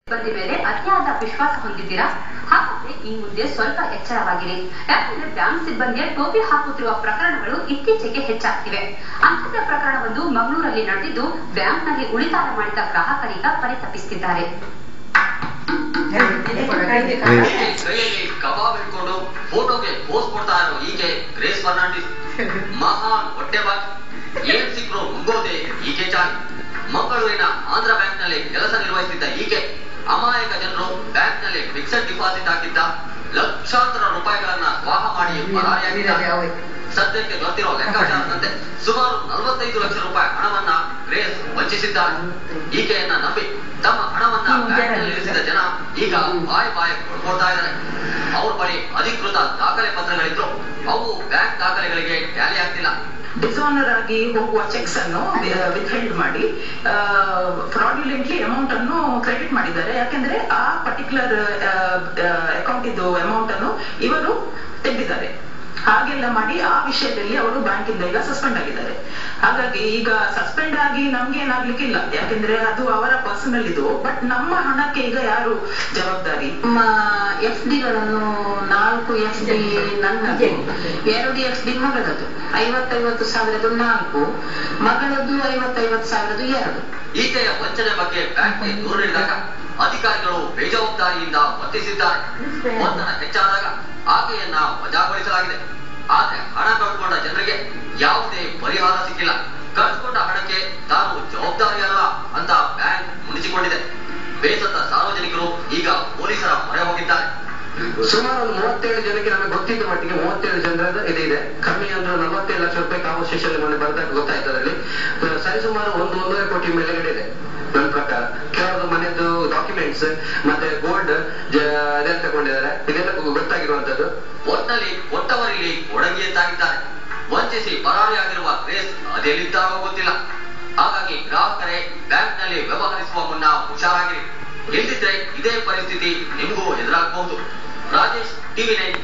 ಸಿಬ್ಬಂದಿ ಮೇಲೆ ಅತಿಯಾದ ವಿಶ್ವಾಸ ಹೊಂದಿದ್ದೀರಾ? ಹಾಗಾದ್ರೆ ಈ ಮುಂದೆ ಸ್ವಲ್ಪ ಎಚ್ಚರವಾಗಿರಿ. ಯಾಕಂದ್ರೆ ಬ್ಯಾಂಕ್ ಸಿಬ್ಬಂದಿಯ ಟೋಪಿ ಹಾಕುತ್ತಿರುವ ಪ್ರಕರಣಗಳು ಇತ್ತೀಚೆಗೆ ಹೆಚ್ಚಾಗ್ತಿವೆ. ಅಂಥದ್ದೇ ಪ್ರಕರಣವೊಂದು ಮಂಗಳೂರಲ್ಲಿ ನಡೆದಿದ್ದು ಬ್ಯಾಂಕ್ನಲ್ಲಿ ಉಳಿತಾಯ ಮಾಡಿದ ಗ್ರಾಹಕರೀಗ ಪರಿತಪಿಸುತ್ತಿದ್ದಾರೆ. ಕಬಾಬ್ ಇಟ್ಕೊಂಡು ಫೋಟೋಗೆ ಪೋಸ್ಟ್ ಕೊಡ್ತಾ ಇರೋ ಈಕೆ ಗ್ರೇಸ್ ಫರ್ನಾಂಡಿಸ್ ಮಹಾನ್ ಹೊಟ್ಟೆಬಾಗ್. ಏನ್ ಸಿಕ್ಕರು ಮುಗೋದೆ ಈಕೆ ಚಾಲಿ. ಮಂಗಳೂರಿನ ಆಂಧ್ರ ಬ್ಯಾಂಕ್ ನಲ್ಲಿ ಕೆಲಸ ನಿರ್ವಹಿಸಿದ್ದ ಈಕೆ ಅಮಾಯಕ ಜನರು ಬ್ಯಾಂಕ್ ನಲ್ಲಿ ಫಿಕ್ಸೆಡ್ ಡಿಪಾಸಿಟ್ ಹಾಕಿದ್ದ ಲಕ್ಷಾಂತರ ರೂಪಾಯಿಗಳನ್ನ ಸ್ವಾಹ ಮಾಡಿ ಪರಾರಿಯಾಗಿದ್ದಾರೆ. ಸದ್ಯಕ್ಕೆ ಗೊತ್ತಿರೋ ಲೆಕ್ಕಾಚಾರದಂತೆ ಸುಮಾರು 45 ಲಕ್ಷ ರೂಪಾಯಿ ಹಣವನ್ನ ಗ್ರೇಸ್ ವಂಚಿಸಿದ್ದಾರೆ. ಈಕೆಯನ್ನ ನಂಬಿ ತಮ್ಮ ಹಣವನ್ನ ಬ್ಯಾಂಕ್ ನಲ್ಲಿ ಇರಿಸಿದ ಜನ ಈಗ ಬಾಯ್ ಕೊಡ್ಕೊಳ್ತಾ ಇದ್ದಾರೆ. ಅವ್ರ ಬಳಿ ಅಧಿಕೃತ ದಾಖಲೆ ಪತ್ರಗಳಿದ್ರು, ಅವು ಬ್ಯಾಂಕ್ ದಾಖಲೆಗಳಿಗೆ ಟ್ಯಾಲಿ ಆಗ್ತಿಲ್ಲ. ಡಿಸಾನರ್ ಆಗಿ ಹೋಗುವ ಚೆಕ್ಸ್ ಅನ್ನು ವಿಥ್ಹೆಲ್ಡ್ ಮಾಡಿ ಫ್ರಾಡ್ಯುಲೆಂಟ್ಲಿ ಅಮೌಂಟ್ ಅನ್ನು ಕ್ರೆಡಿಟ್ ಮಾಡಿದ್ದಾರೆ. ಯಾಕೆಂದ್ರೆ ಆ ಪರ್ಟಿಕ್ಯುಲರ್ ಅಕೌಂಟ್ ಇದ್ದು ಅಮೌಂಟ್ ಅನ್ನು ಇವರು ತೆಗೆದಿದ್ದಾರೆ. ಹಾಗೆಲ್ಲ ಮಾಡಿ ಆ ವಿಷಯದಲ್ಲಿ ಅವರು ಬ್ಯಾಂಕ್ ಇಂದ ಈಗ ಸಸ್ಪೆಂಡ್ ಆಗಿದ್ದಾರೆ. ಹಾಗಾಗಿ ಈಗ ಸಸ್ಪೆಂಡ್ ಆಗಿ ನಮ್ಗೆ ಏನಾಗ್ಲಿಕ್ಕಿಲ್ಲ, ಯಾಕೆಂದ್ರೆ ಅದು ಅವರ ಪರ್ಸನಲ್ ಇದು. ಬಟ್ ನಮ್ಮ ಹಣಕ್ಕೆ ಈಗ ಯಾರು ಜವಾಬ್ದಾರಿ? ನಮ್ಮ FD ಗಳನ್ನು 4 FD ನನ್ನದು, 2 FD ಮಗಳದು. 50 ಸಾವಿರದ್ದು 4, ಮಗಳದ್ದು 50 ಸಾವಿರದ್ದು 2. ಈಕೆಯ ವಂಚನೆ ಬಗ್ಗೆ ಬ್ಯಾಂಕ್ಗೆ ದೂರು ನೀಡಿದಾಗ ಅಧಿಕಾರಿಗಳು ಬೇಜವಾಬ್ದಾರಿಯಿಂದ ವರ್ತಿಸಿದ್ದಾರೆ. ಒತ್ತಡ ಹೆಚ್ಚಾದಾಗ ಆಕೆಯನ್ನ ವಜಾಗೊಳಿಸಲಾಗಿದೆ. ಆದ್ರೆ ಹಣ ಕಳ್ಕೊಂಡ ಜನರಿಗೆ ಯಾವುದೇ ಪರಿಹಾರ ಸಿಕ್ಕಿಲ್ಲ. ಕಳ್ಕೊಂಡ ಹಣಕ್ಕೆ ತಾನು ಜವಾಬ್ದಾರಿಯಲ್ಲ ಅಂತ ಬ್ಯಾಂಕ್ ಮುನಿಸಿಕೊಂಡಿದೆ. ಬೇಸತ್ತ ಸಾರ್ವಜನಿಕರು ಈಗ ಪೊಲೀಸರ ಮೊರೆ ಹೋಗಿದ್ದಾರೆ. ಸುಮಾರು 37 ಜನಕ್ಕೆ ನಮಗೆ ಗೊತ್ತಿದ್ದ ಮಟ್ಟಿಗೆ 37 ಜನರದ್ದು ಇದೆ. ಕಮ್ಮಿ ಅಂದ್ರೆ 47 ಲಕ್ಷ ರೂಪಾಯಿ ಕಾಂಪನ್ಸೇಷನ್ ಮನೆ ಬರ್ದಾಗ ಗೊತ್ತಾಯ್ತು. ಅದರಲ್ಲಿ ಸರಿಸುಮಾರು 1.5 ಕೋಟಿ ಮೇಲೆಗಡೆ ಇದೆ ನನ್ನ ಪ್ರಕಾರ. ಕೆಲವೊಂದು ಮನೆಯದ್ದು ಡಾಕ್ಯುಮೆಂಟ್ಸ್ ಮತ್ತೆ ಗೋಲ್ಡ್ ಅದೆಲ್ಲ ತಗೊಂಡಿದ್ದಾರೆ. ಇದೆಲ್ಲ ಗೊತ್ತಾಗಿರುವಂತದ್ದು. ಒಟ್ಟಲ್ಲಿ ಒಟ್ಟವರಲ್ಲಿ ಒಡಂಗಿಯಂತಾಗಿದ್ದಾರೆ. ವಂಚಿಸಿ ಪರಾರಿಯಾಗಿರುವ ಗ್ರೇಸ್ ಅದೆಲ್ಲಿದ್ದಾರೋ ಗೊತ್ತಿಲ್ಲ. ಹಾಗಾಗಿ ಗ್ರಾಹಕರೇ ಬ್ಯಾಂಕ್ ನಲ್ಲಿ ವ್ಯವಹರಿಸುವ ಮುನ್ನ ಹುಷಾರಾಗಿರಿ. ಇಲ್ಲದಿದ್ರೆ ಇದೇ ಪರಿಸ್ಥಿತಿ ನಿಮಗೂ ಎದುರಾಗಬಹುದು. ರಾಜೇಶ್, TV9.